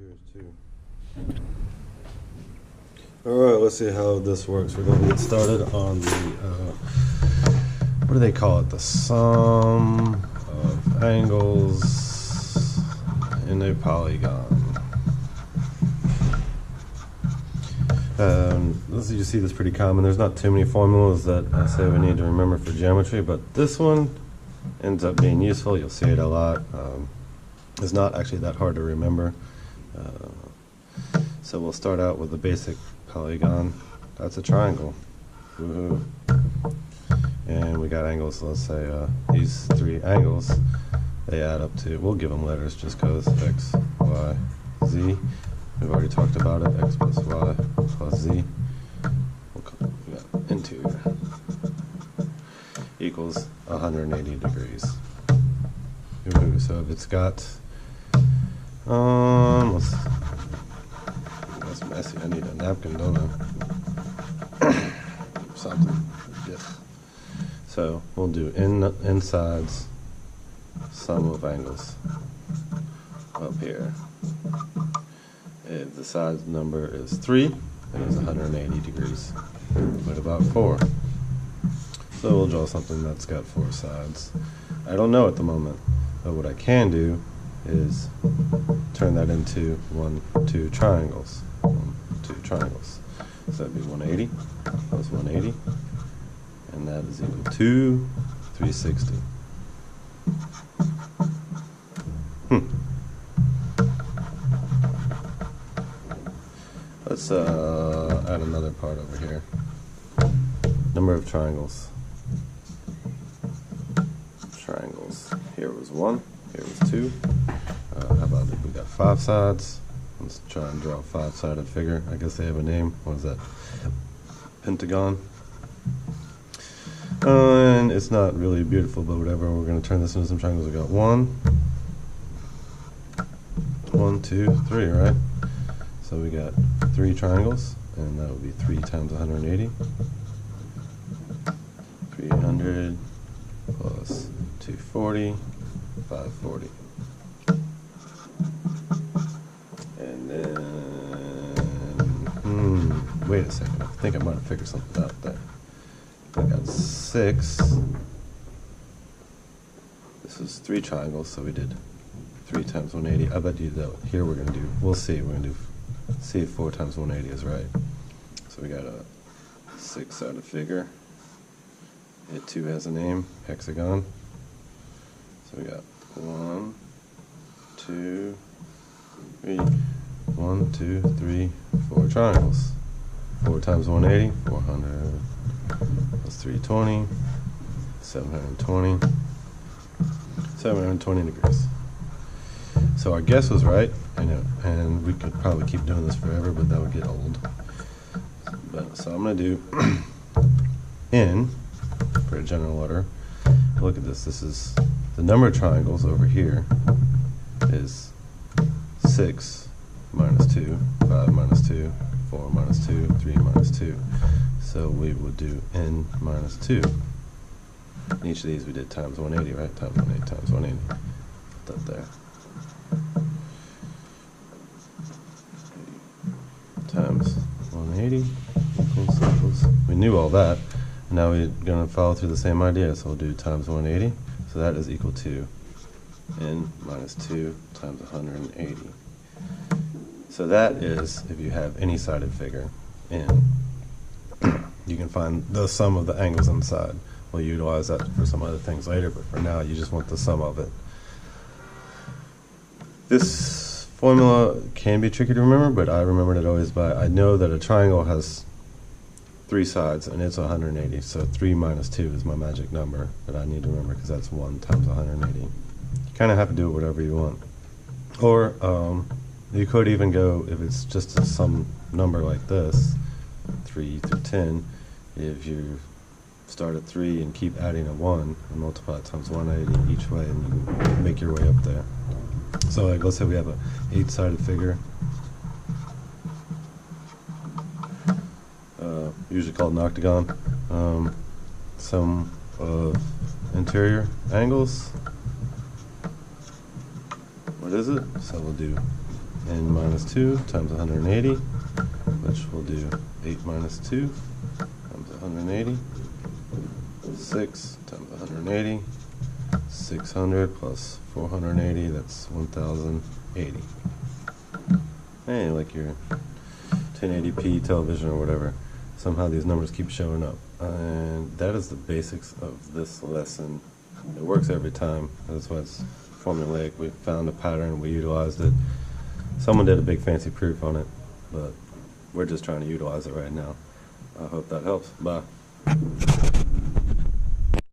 yours too. Alright, let's see how this works. We're going to get started on the, what do they call it? The sum of angles in a polygon. You see this pretty common. There's not too many formulas that I say we need to remember for geometry, but this one ends up being useful. You'll see it a lot. It's not actually that hard to remember. So we'll start out with the basic polygon. That's a triangle. Woohoo. And we got angles. So let's say these three angles, they add up to, we'll give them letters just because x, y, z. We've already talked about it. X plus y plus z. We got interior equals 180 degrees. Woohoo. So if it's got that's messy. I need a napkin, don't I? Something. Yes. So we'll do insides sum of angles up here. If the side number is 3, then it's 180 degrees. What about 4? So we'll draw something that's got 4 sides. I don't know at the moment, but what I can do is turn that into 2 triangles. 2 triangles. So that'd be 180 plus 180, and that is equal to 360. Let's add another part over here. Number of triangles. Triangles. Here was 1. Here was 2. How about if we got 5 sides? Let's try and draw a 5-sided figure. I guess they have a name. What is that? Pentagon. And it's not really beautiful, but whatever. We're going to turn this into some triangles. We got 1, 2, 3, right? So we got 3 triangles, and that would be 3 times 180. 300 plus 240, 540. And then, wait a second, I think I might have figured something out there. I got 6. This is 3 triangles, so we did 3 times 180. I bet you that here we're going to do, we'll see, we're going to do, see if 4 times 180 is right. So we got a 6-sided figure. It too has a name, hexagon. So we got 1, 2, 3. 1, 2, 3, 4 triangles. 4 times 180, 400 plus 320, 720, 720 degrees. So our guess was right, and we could probably keep doing this forever, but that would get old. So I'm going to do n for a general order. Look at this. This is the number of triangles over here is 6 minus 2, 5 minus 2, 4 minus 2, 3 minus 2. So we would do n minus 2. And each of these we did times 180, right? Times 180 times 180. Put that there. Times 180 equals. We knew all that. And now we're going to follow through the same idea. So we'll do times 180. So that is equal to n minus 2 times 180. So that is, if you have any sided figure, n, you can find the sum of the angles inside. We'll utilize that for some other things later, but for now you just want the sum of it. This formula can be tricky to remember, but I remembered it always by, I know that a triangle has 3 sides and it's 180, so 3 minus 2 is my magic number that I need to remember because that's 1 times 180. You kind of have to do it whatever you want. Or you could even go, if it's just some number like this, 3 through 10, if you start at 3 and keep adding a 1 and multiply it times 180 each way, and you can make your way up there. So like, let's say we have a 8-sided figure, usually called an octagon. Sum of interior angles. What is it? So we'll do n minus 2 times 180, which will do 8 minus 2 times 180, 6 times 180, 600 plus 480, that's 1080. Hey, like your 1080p television or whatever. Somehow these numbers keep showing up. And that is the basics of this lesson. It works every time. That's why it's formulaic. We found a pattern, we utilized it. Someone did a big fancy proof on it, but we're just trying to utilize it right now. I hope that helps. Bye.